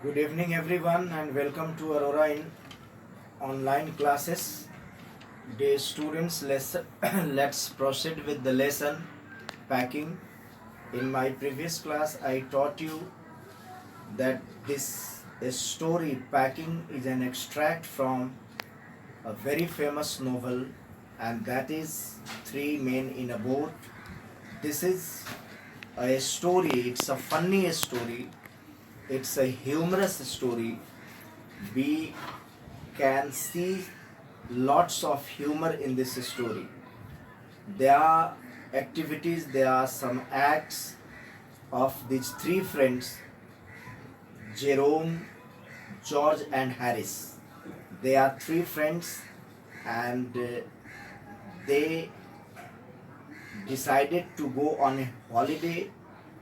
Good evening, everyone, and welcome to Aurora in online classes. Dear students, let's proceed with the lesson packing. In my previous class, I taught you that this story packing is an extract from a very famous novel, and that is Three Men in a Boat. This is a story, it's a funny story, it's a humorous story. We can see lots of humor in this story. There are activities, there are some acts of these three friends, Jerome, George, and Harris. They are three friends, and they decided to go on a holiday.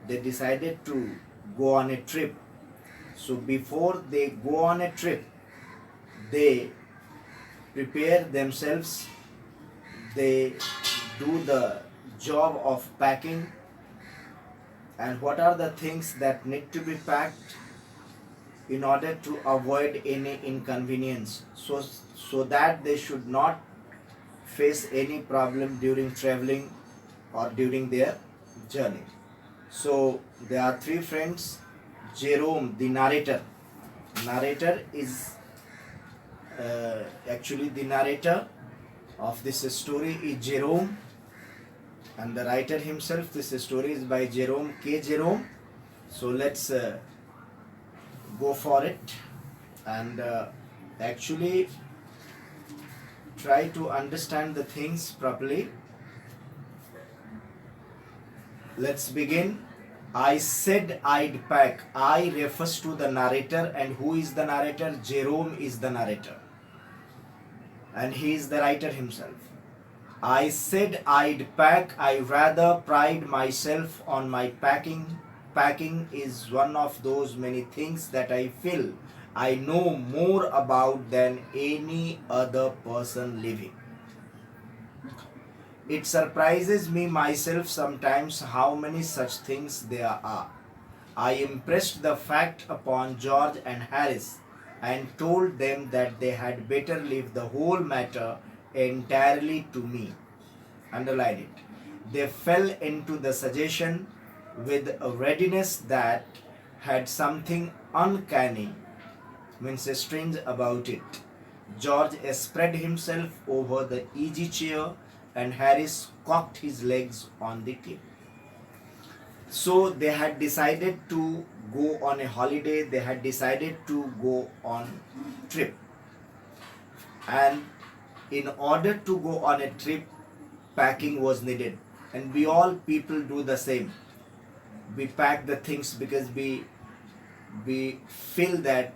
They decided to go on a trip. So before they go on a trip, they prepare themselves, they do the job of packing, and what are the things that need to be packed in order to avoid any inconvenience, so that they should not face any problem during traveling or during their journey. So there are three friends. Jerome, the narrator is actually the narrator of this story is Jerome, and the writer himself, this story is by Jerome K. Jerome. So let's go for it and actually try to understand the things properly. Let's begin. I said I'd pack. I refers to the narrator, and who is the narrator? Jerome is the narrator, and he is the writer himself. I said I'd pack. I rather pride myself on my packing. Packing is one of those many things that I feel I know more about than any other person living. It surprises me myself sometimes how many such things there are. I impressed the fact upon George and Harris and told them that they had better leave the whole matter entirely to me. Underline it. They fell into the suggestion with a readiness that had something uncanny, means strange about it. George spread himself over the easy chair and Harris cocked his legs on the table. So they had decided to go on a holiday, they had decided to go on trip. And in order to go on a trip, packing was needed. And we all people do the same. We pack the things because we feel that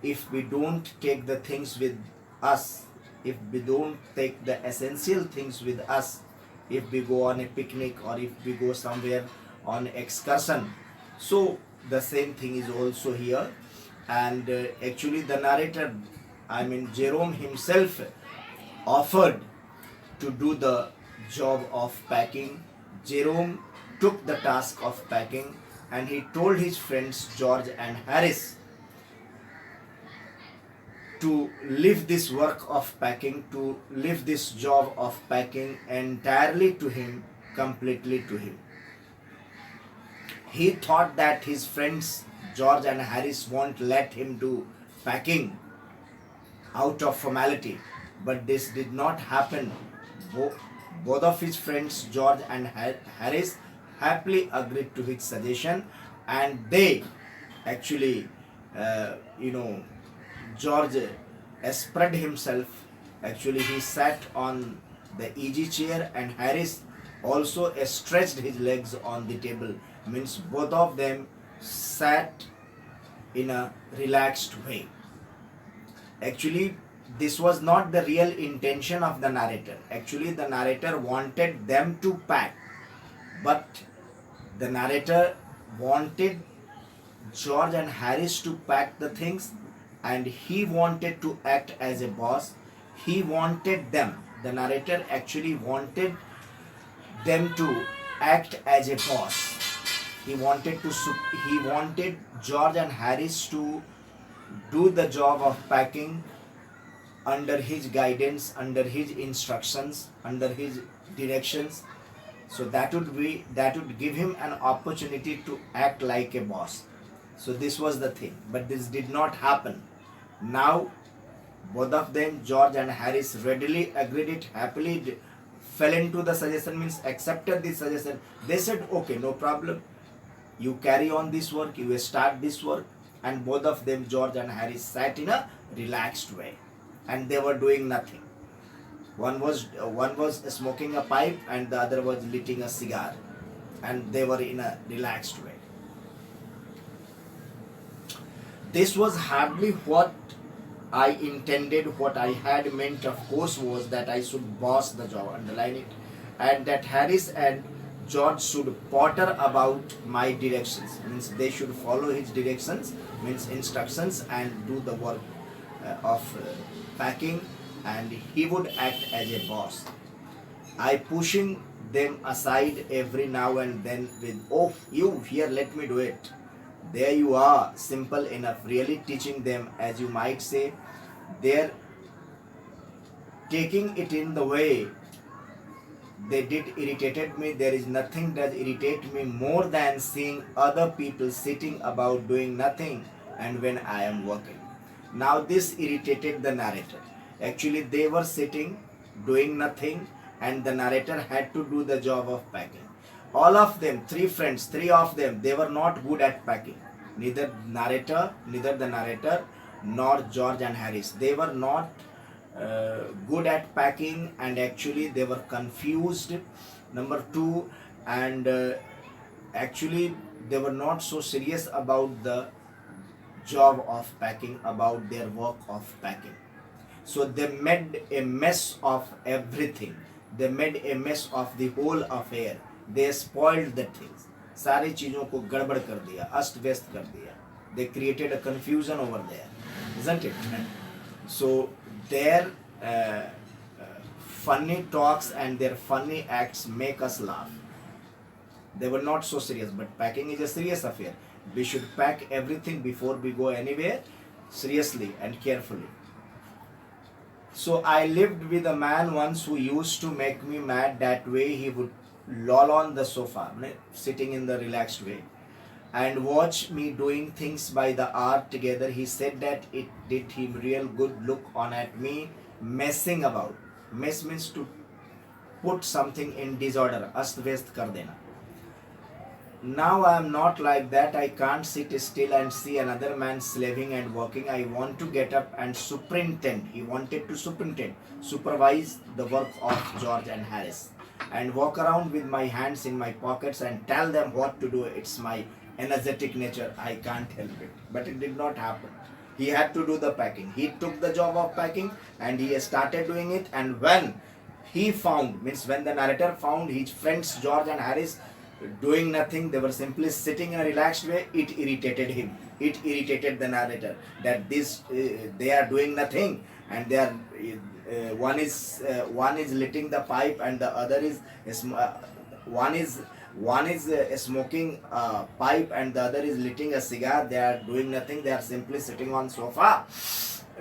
if we don't take the things with us, if we don't take the essential things with us, if we go on a picnic or if we go somewhere on excursion, so the same thing is also here. And actually the narrator, I mean Jerome himself, offered to do the job of packing. Jerome took the task of packing, and he told his friends George and Harris to leave this work of packing, to leave this job of packing entirely to him, completely to him. He thought that his friends George and Harris won't let him do packing out of formality, but this did not happen. Both of his friends George and Harris happily agreed to his suggestion, and they actually George spread himself. Actually, he sat on the easy chair, and Harris also stretched his legs on the table. Means both of them sat in a relaxed way. Actually, this was not the real intention of the narrator. Actually, the narrator wanted them to pack, but the narrator wanted George and Harris to pack the things, and he wanted to act as a boss. He wanted them, the narrator actually wanted them to act as a boss. He wanted George and Harris to do the job of packing under his guidance, under his instructions, under his directions. So that would give him an opportunity to act like a boss. So this was the thing, but this did not happen. Now both of them, George and Harris, readily agreed it, happily fell into the suggestion, means accepted the suggestion. They said, okay, no problem, you carry on this work, you start this work. And both of them, George and Harris, sat in a relaxed way, and they were doing nothing. One was smoking a pipe and the other was lighting a cigar, and they were in a relaxed way. This was hardly what I intended. What I had meant, of course, was that I should boss the job, underline it, and that Harris and George should potter about my directions, means they should follow his directions, means instructions, and do the work of packing, and he would act as a boss. I pushing them aside every now and then with, oh, you here, let me do it. There you are, simple enough, really teaching them, as you might say. They're taking it in the way they did irritated me. There is nothing that irritates me more than seeing other people sitting about doing nothing and when I am working. Now this irritated the narrator. Actually, they were sitting doing nothing and the narrator had to do the job of packing. All of them, three friends, three of them, they were not good at packing. Neither the narrator nor George and Harris. They were not good at packing, and actually they were confused. Number two, and actually they were not so serious about the job of packing, about their work of packing. So they made a mess of everything. They made a mess of the whole affair. They spoiled the things. सारी चीजों को गड़बड़ कर दिया, अस्त व्यस्त कर दिया. They created a confusion over there, isn't it? So their funny talks and their funny acts make us laugh. They were not so serious, but packing is a serious affair. We should pack everything before we go anywhere, seriously and carefully. So I lived with a man once who used to make me mad that way. He would loll on the sofa, sitting in the relaxed way, and watch me doing things by the hour together. He said that it did him real good look on at me messing about. Mess means to put something in disorder, ast-vyast kar dena. Now I am not like that. I can't sit still and see another man slaving and working. I want to get up and superintend. He wanted to supervise the work of George and Harris, and walk around with my hands in my pockets and tell them what to do. It's my energetic nature. I can't help it. But it did not happen. He had to do the packing. He took the job of packing and he started doing it. And when he found, means when the narrator found his friends George and Harris doing nothing, they were simply sitting in a relaxed way, it irritated him. It irritated the narrator that they are doing nothing, and they are one is lighting the pipe and the other is one is smoking a pipe and the other is lighting a cigar. They are doing nothing. They are simply sitting on sofa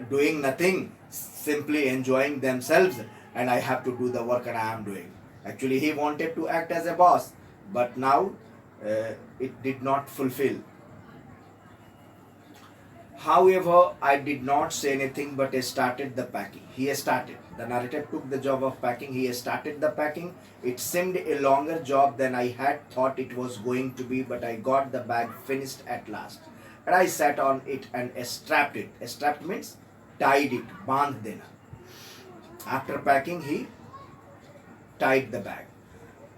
doing nothing, simply enjoying themselves, and I have to do the work and I am doing. Actually, he wanted to act as a boss, but now it did not fulfill. However, I did not say anything but started the packing. He started. The narrator took the job of packing. He started the packing. It seemed a longer job than I had thought it was going to be, but I got the bag finished at last. And I sat on it and strapped it. Strapped means tied it, bandh dena. After packing, he tied the bag.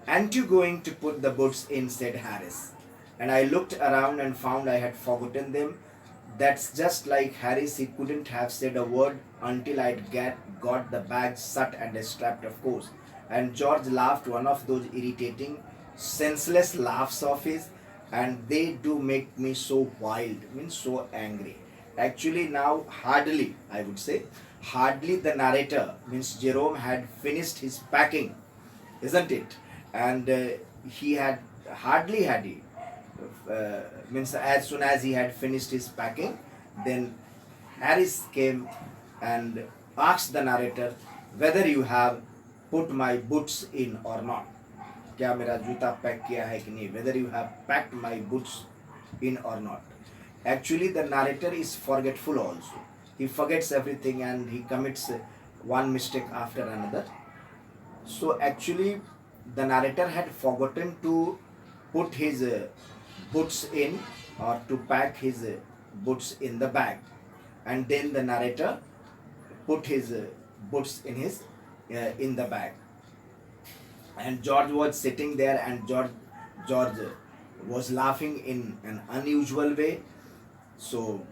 "Aren't you going to put the boots in?" said Harris. And I looked around and found I had forgotten them. That's just like Harris. He couldn't have said a word until I'd got the bag shut and strapped, of course. And George laughed, one of those irritating, senseless laughs of his, and they do make me so wild, means so angry. Actually, now hardly, I would say, hardly the narrator, means Jerome, had finished his packing, isn't it? And he had hardly had he means as soon as he had finished his packing, then Harris came and asked the narrator whether you have put my boots in or not. क्या मेरा जूता pack किया है कि नहीं, whether you have packed my boots in or not. Actually, the narrator is forgetful also. He forgets everything and he commits one mistake after another. So actually, the narrator had forgotten to put his boots in, or to pack his boots in the bag, and then the narrator put his boots in the bag. And George was sitting there, and George was laughing in an unusual way. So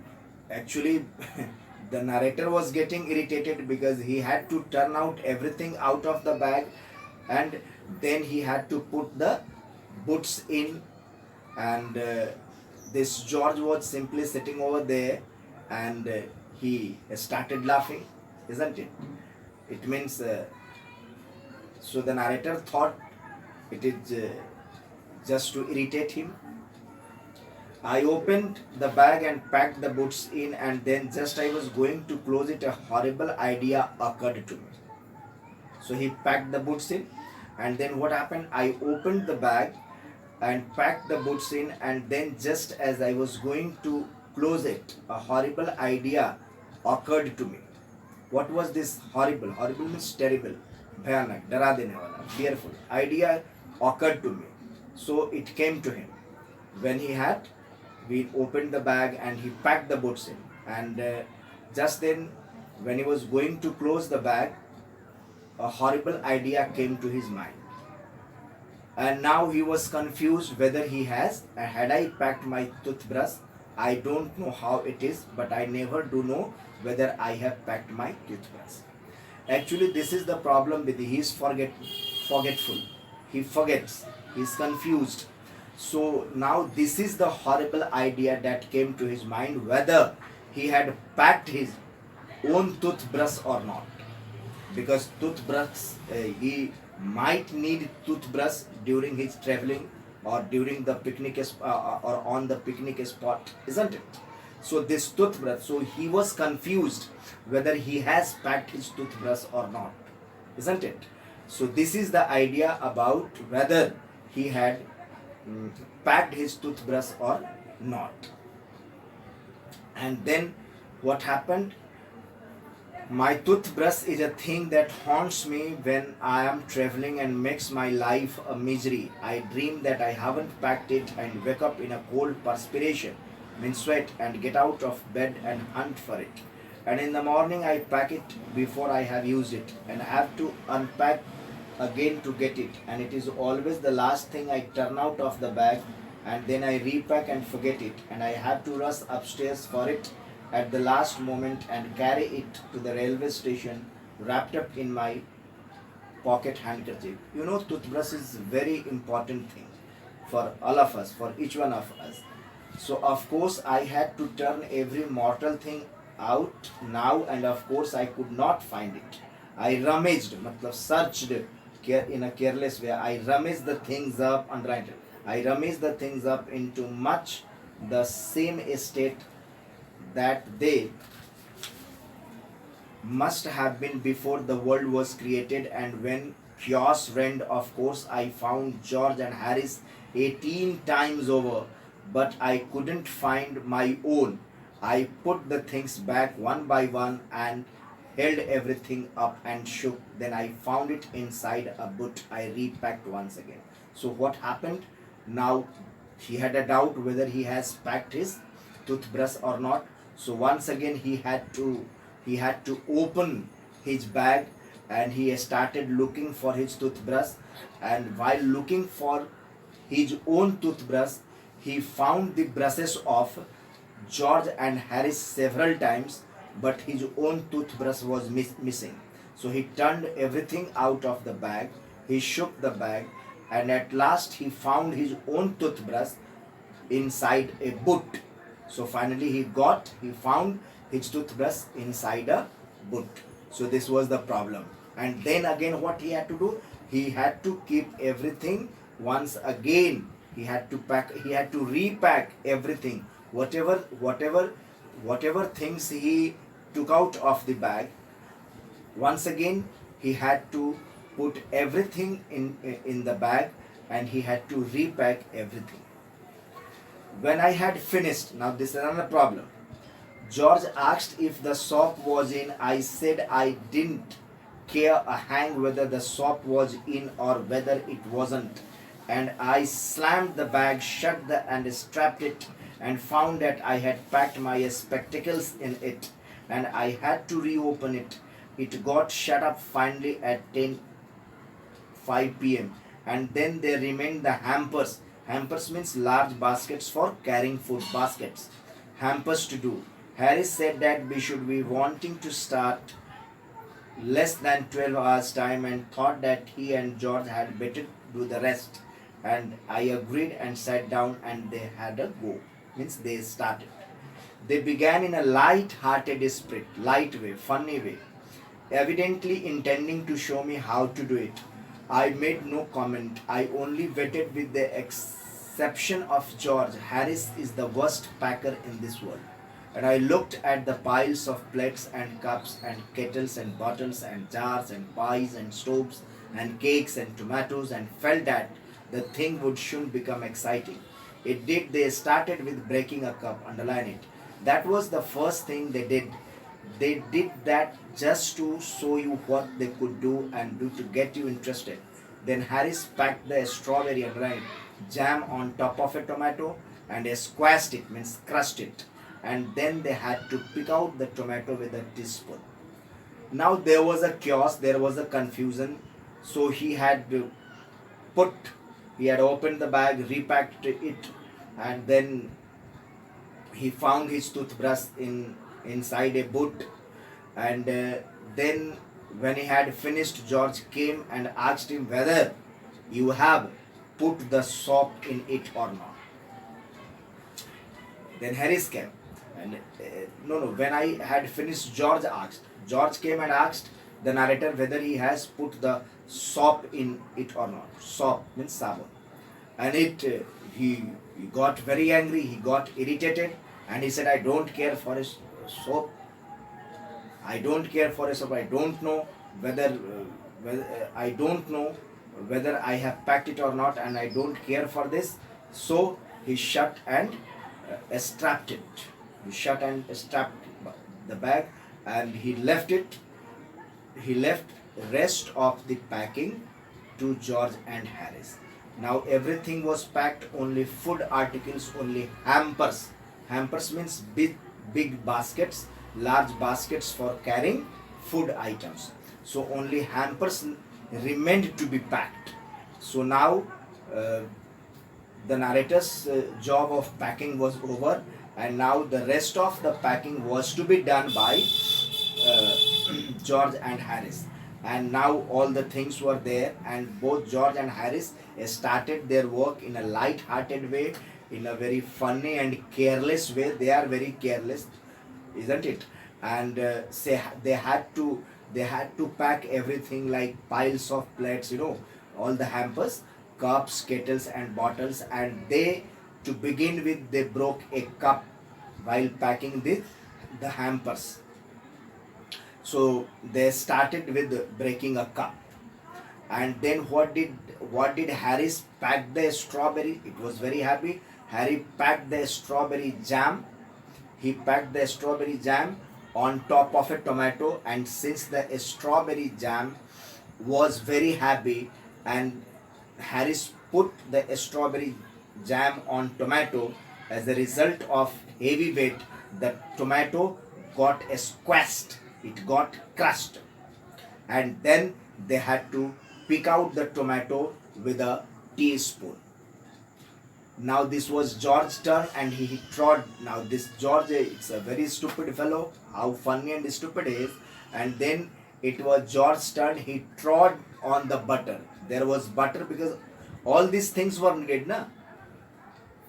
actually, the narrator was getting irritated because he had to turn out everything out of the bag, and then he had to put the boots in. And this George was simply sitting over there, and he started laughing, isn't it? It means so the narrator thought it is just to irritate him. I opened the bag and packed the boots in, and then just I was going to close it, a horrible idea occurred to me. So he packed the boots in, and then what happened? I opened the bag and packed the boots in, and then just as I was going to close it, a horrible idea occurred to me. What was this horrible? Horrible means terrible, भयानक, डरा देने वाला, fearful idea occurred to me. So it came to him when we opened the bag and he packed the boots in, and just then when he was going to close the bag, a horrible idea came to his mind, and now he was confused whether he had I packed my toothbrush. I don't know how it is, but I never do know whether I have packed my toothbrush. Actually, this is the problem with he is forgetful. He forgets. He is confused. So now this is the horrible idea that came to his mind, whether he had packed his own toothbrush or not. Because toothbrush, he might need toothbrush during his traveling, or during the picnic or on the picnic spot, isn't it? So this toothbrush, so he was confused whether he has packed his toothbrush or not, isn't it? So this is the idea about whether he had packed his toothbrush or not. And then what happened? My toothbrush is a thing that haunts me when I am traveling and makes my life a misery. I dream that I haven't packed it and wake up in a cold perspiration, means sweat, and get out of bed and hunt for it. And in the morning I pack it before I have used it, and I have to unpack again to get it, and it is always the last thing I turn out of the bag, and then I repack and forget it, and I have to rush upstairs for it at the last moment and carry it to the railway station wrapped up in my pocket handkerchief. You know, toothbrush is very important thing for all of us, for each one of us. So of course I had to turn every mortal thing out now, and of course I could not find it. I rummaged, searched in a careless way. I rummaged the things up, underlined it. I rummaged the things up into much the same state that they must have been before the world was created. And when chaos reigned, of course I found George and Harris 18 times over, but I couldn't find my own. I put the things back one by one and held everything up and shook. Then I found it inside a boot. I repacked once again. So what happened? Now he had a doubt whether he has packed his toothbrush or not. So once again he had to open his bag, and he started looking for his toothbrush. And while looking for his own toothbrush, he found the brushes of George and Harris several times, but his own toothbrush was missing. So he turned everything out of the bag, he shook the bag, and at last he found his own toothbrush inside a boot. So finally he found his toothbrush inside a boot. So this was the problem. And then again what he had to do? He had to keep everything once again He had to pack. He had to repack everything. Whatever things he took out of the bag. Once again, he had to put everything in the bag, and he had to repack everything. When I had finished, now this is another problem. George asked if the soap was in. I said I didn't care a hang whether the soap was in or whether it wasn't. And I slammed the bag shut and strapped it, and found that I had packed my spectacles in it, and I had to reopen it. It got shut up finally at 10:05 p.m. And then there remained the hampers. Hampers means large baskets for carrying food, baskets. Hampers to do. Harris said that we should be wanting to start less than 12 hours time, and thought that he and George had better do the rest. And I agreed and sat down, and they had a go. Means they started. They began in a light-hearted spirit, light way, funny way, evidently intending to show me how to do it. I made no comment. I only waited. With the exception of George, Harris is the worst packer in this world. And I looked at the piles of plates and cups and kettles and bottles and jars and pies and stoves and cakes and tomatoes, and felt that the thing would soon become exciting. It did. They started with breaking a cup, underline it. That was the first thing they did. They did that just to show you what they could do and do to get you interested. Then Harris packed the strawberry, underline it, jam on top of a tomato, and squashed it, means crushed it. And then they had to pick out the tomato with a teaspoon. Now there was a chaos, there was a confusion. So he had put, he had opened the bag, repacked it, and then he found his toothbrush inside a boot. And then when he had finished, George came and asked him whether you have put the soap in it or not. Then Harris came. And no, when I had finished, George asked. George came and asked the narrator whether he has put the soap in it or not. Soap means sabun. And he got very angry, he got irritated, and he said, I don't care for his soap. I don't care for a soap. I don't know whether I have packed it or not, and I don't care for this. So he shut and strapped it. He shut and strapped the bag, and he left it. He left rest of the packing to George and Harris. Now everything was packed, only food articles, only hampers. Hampers means big baskets, large baskets for carrying food items. So only hampers remained to be packed. So now the narrator's job of packing was over, and now the rest of the packing was to be done by George and Harris. And now all the things were there, and both George and Harris started their work in a light-hearted way, in a very funny and careless way. They are very careless, isn't it? And say they had to pack everything, like piles of plates, all the hampers, cups, kettles, and bottles. And they, to begin with, they broke a cup while packing the hampers. So they started with breaking a cup. And then what did Harris pack? The strawberry. It was very happy. Harry packed the strawberry jam. He packed the strawberry jam on top of a tomato, and since the strawberry jam was very happy, and Harris put the strawberry jam on tomato, as a result of heavy weight, the tomato got squashed, it got crushed, and then they had to pick out the tomato with a teaspoon. Now this was George's turn, and he trod. Now this George, it's a very stupid fellow, how funny and stupid he is. And then it was George's turn. He trod on the butter. There was butter because all these things were needed, na?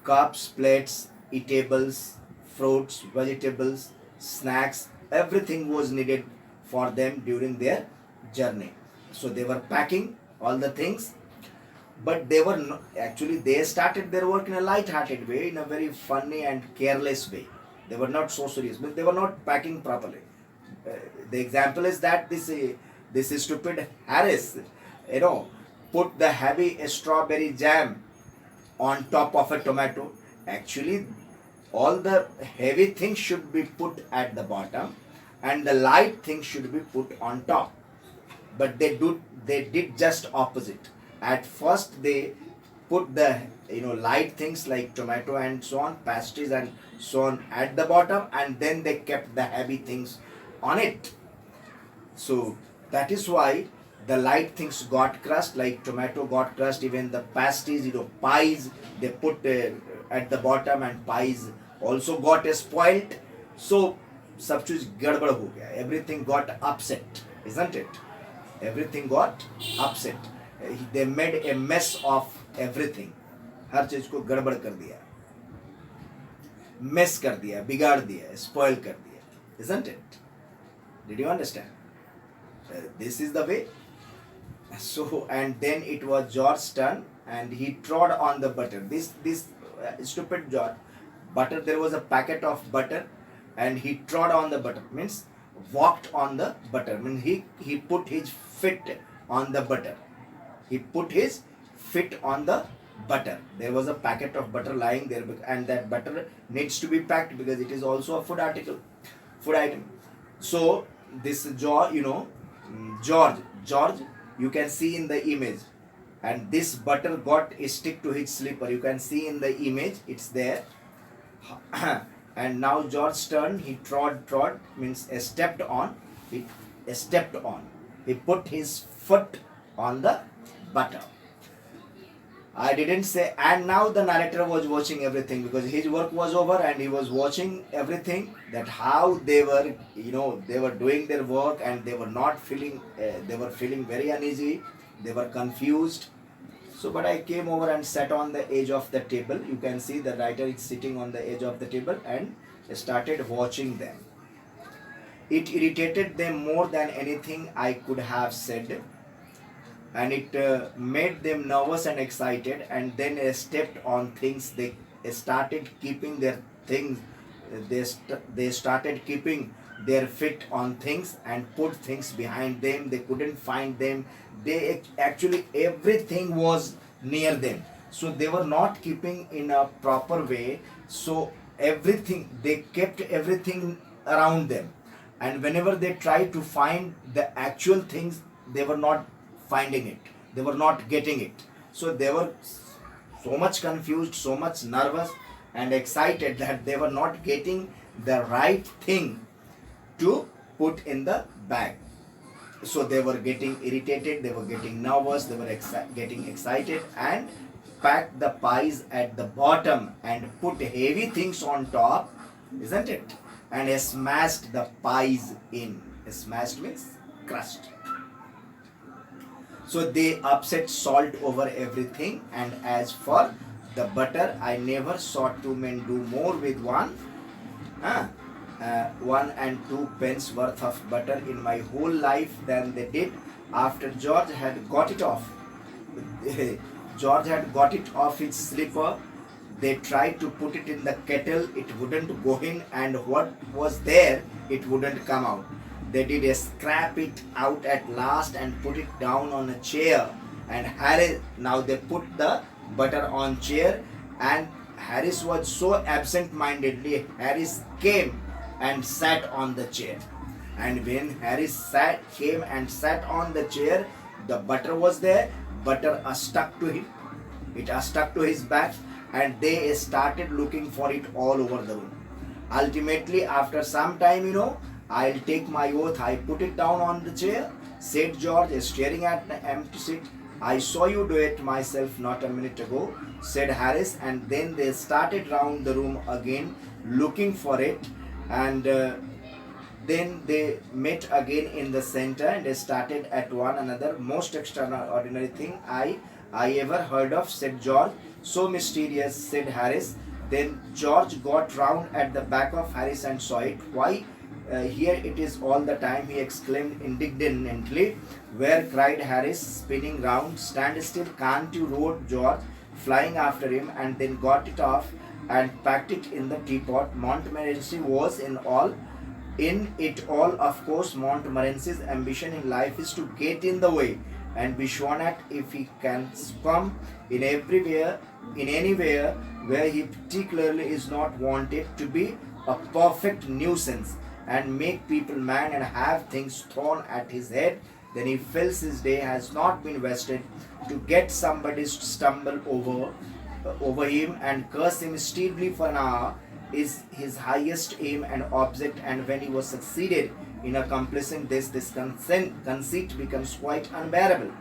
Cups, plates, eatables, fruits, vegetables, snacks, everything was needed for them during their journey. So they were packing all the things. But they were no, actually they started their work in a light-hearted way, in a very funny and careless way. They were not so serious, but they were not packing properly. Uh, the example is that this stupid Harris, you know, put the heavy strawberry jam on top of a tomato. Actually, all the heavy things should be put at the bottom, and the light things should be put on top. But they did just opposite. At first they put the light things like tomato and so on, pastries and so on at the bottom, and then they kept the heavy things on it. So that is why the light things got crushed, like tomato got crushed, even the pastries, pies, they put at the bottom, and pies also got spoiled. So सब चीज गड़बड़ हो गया, everything got upset, isn't it? Everything got upset. They made a mess of everything. हर चीज को गड़बड़ कर दिया, mess कर दिया, बिगाड़ दिया, spoil कर दिया, isn't it? Did you understand? This is the way. So, and then it was George's turn, and he trod on the butter. This stupid George, butter. There was a packet of butter, and he trod on the butter. Means walked on the butter. Means he put his feet on the butter. He put his feet on the butter. There was a packet of butter lying there, and that butter needs to be packed because it is also a food article, food item. So this George, you can see in the image, and this butter got stick to his slipper. You can see in the image, it's there. And now George's turn. He trod means stepped on. He stepped on. He put his foot on the butter. I didn't say, and now the narrator was watching everything because his work was over, and he was watching everything, that how they were, they were doing their work, and they were not feeling, they were feeling very uneasy, they were confused. So, but I came over and sat on the edge of the table. You can see the writer is sitting on the edge of the table and started watching them. It irritated them more than anything I could have said, and it made them nervous and excited, and then stepped on things. They started keeping their things, they started keeping their feet on things and put things behind them. They couldn't find them. They actually, everything was near them, so they were not keeping in a proper way. So everything, they kept everything around them, and whenever they tried to find the actual things, they were not finding it, they were not getting it. So they were so much confused, so much nervous and excited that they were not getting the right thing to put in the bag. So they were getting irritated, they were getting nervous, they were getting excited, and packed the pies at the bottom and put heavy things on top, isn't it? And smashed the pies in. Smashed means crushed. So they upset salt over everything. And as for the butter, I never saw two men do more with 1 and 2 pence worth of butter in my whole life than they did after George had got it off. George had got it off his slipper. They tried to put it in the kettle, it wouldn't go in, and what was there, it wouldn't come out. They did scrap it out at last and put it down on a chair. And Harris, now they put the butter on chair, and Harris was so absent-mindedly, Harris came and sat on the chair. And when Harris came and sat on the chair, the butter was there, butter stuck to him, it stuck to his back, and they started looking for it all over the room. Ultimately, after some time, I'll take my oath, I put it down on the chair, said George, staring at the empty seat. I saw you do it myself not a minute ago, said Harris, and then they started round the room again looking for it, and then they met again in the center, and they started at one another. Most extraordinary thing I ever heard of, said George. So mysterious, said Harris. Then George got round at the back of Harris and saw it. Why, here it is all the time, he exclaimed indignantly. Where, cried Harris, spinning round. Stand still, can't you, roared George, flying after him, and then got it off and packed it in the teapot. Montmorency was in it all, of course. Montmorency's ambition in life is to get in the way and be shone at if he can come in everywhere, in anywhere where he particularly is not wanted, to be a perfect nuisance and make people mad and have things thrown at his head. Then he feels his day has not been wasted to get somebody to stumble over him and curse him steadily for an hour is his highest aim and object. And when he was succeeded in accomplishing this conceit becomes quite unbearable.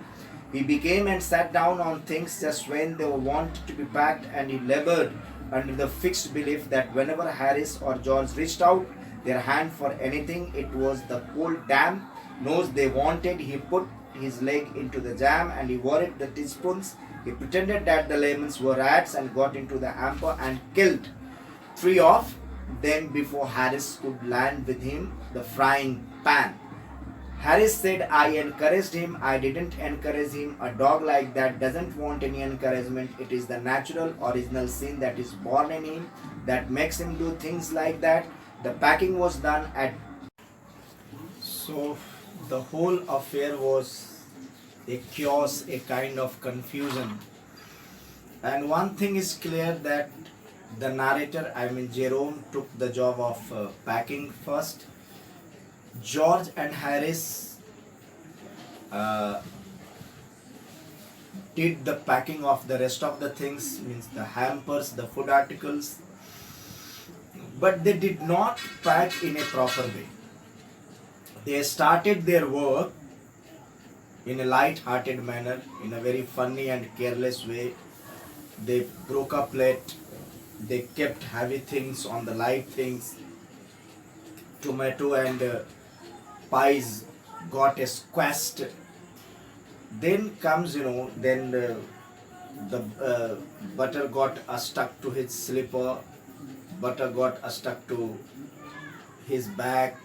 He became and sat down on things just when they were wanted to be packed, and he labored under the fixed belief that whenever Harris or George reached out their hand for anything, it was the cold damp nose they wanted. He put his leg into the jam and he worried the teaspoons. He pretended that the lemons were rats and got into the hamper and killed 3 of them before Harris could land with him the frying pan. Harris said, I encouraged him. I didn't encourage him. A dog like that doesn't want any encouragement. It is the natural, original sin that is born in him that makes him do things like that. The packing was done at. So the whole affair was a chaos, a kind of confusion. And one thing is clear, that the narrator, I mean Jerome, took the job of packing first. George and Harris did the packing of the rest of the things, means the hampers, the food articles, but they did not pack in a proper way. They started their work in a light-hearted manner, in a very funny and careless way. They broke up late, they kept heavy things on the light things. Tomato and pies got squashed. Then comes, then the butter got stuck to his slipper, butter got stuck to his back.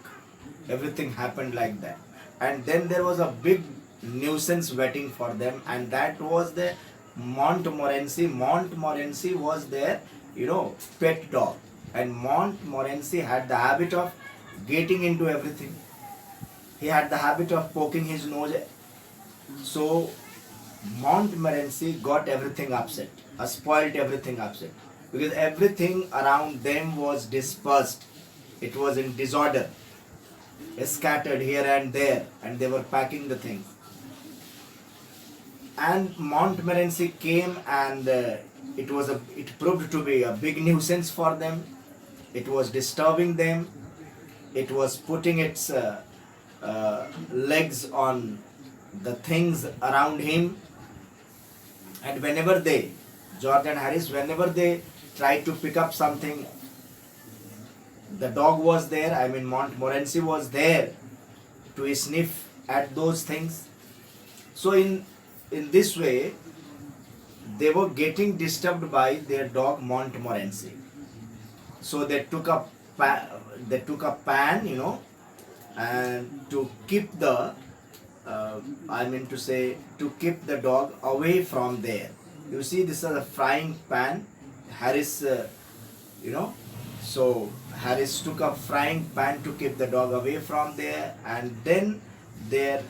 Everything happened like that. And then there was a big nuisance waiting for them, and that was the Montmorency. Montmorency was their, pet dog. And Montmorency had the habit of getting into everything. He had the habit of poking his nose. So Montmorency got everything upset, spoiled everything upset, because everything around them was dispersed. It was in disorder, scattered here and there, and they were packing the things. And Montmorency came, and it proved to be a big nuisance for them. It was disturbing them. It was putting its legs on the things around him. And whenever George and Harris, whenever they tried to pick up something, the dog was there, I mean Montmorency was there to sniff at those things. So in this way, they were getting disturbed by their dog Montmorency. So they took a pan, and to keep the to keep the dog away from there. You see, this is a frying pan. Harris, so Harris took a frying pan to keep the dog away from there. And then their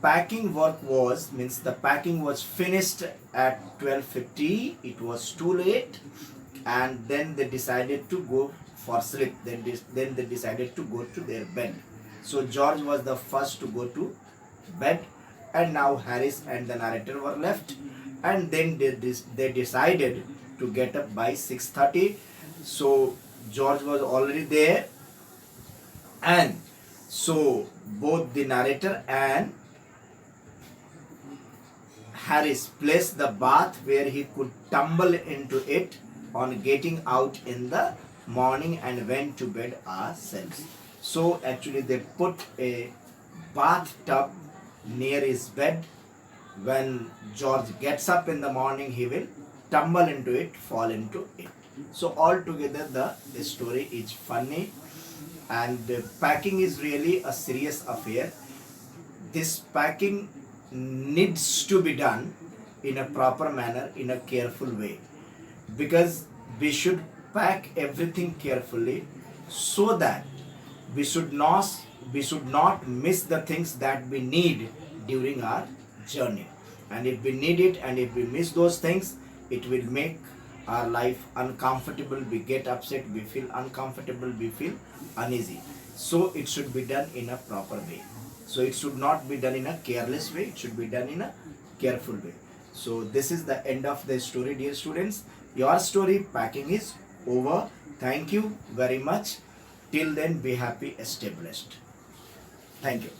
packing work the packing was finished at 12:50. It was too late, and then they decided to go for sleep. Then they decided to go to their bed. So George was the first to go to bed, and now Harris and the narrator were left. And then they decided to get up by 6:30. So George was already there, and so both the narrator and Harris placed the bath where he could tumble into it on getting out in the morning, and went to bed ourselves. So actually they put a bathtub near his bed. When George gets up in the morning, he will tumble into it, fall into it. So altogether the story is funny, and packing is really a serious affair. This packing needs to be done in a proper manner, in a careful way, because we should pack everything carefully so that we should not we should not miss the things that we need during our journey. And if we need it and if we miss those things, it will make our life uncomfortable. We get upset, we feel uncomfortable, we feel uneasy. So it should be done in a proper way. So it should not be done in a careless way, it should be done in a careful way. So this is the end of the story, dear students. Your story packing is over. Thank you very much. Till then, be happy, stay blessed. Thank you.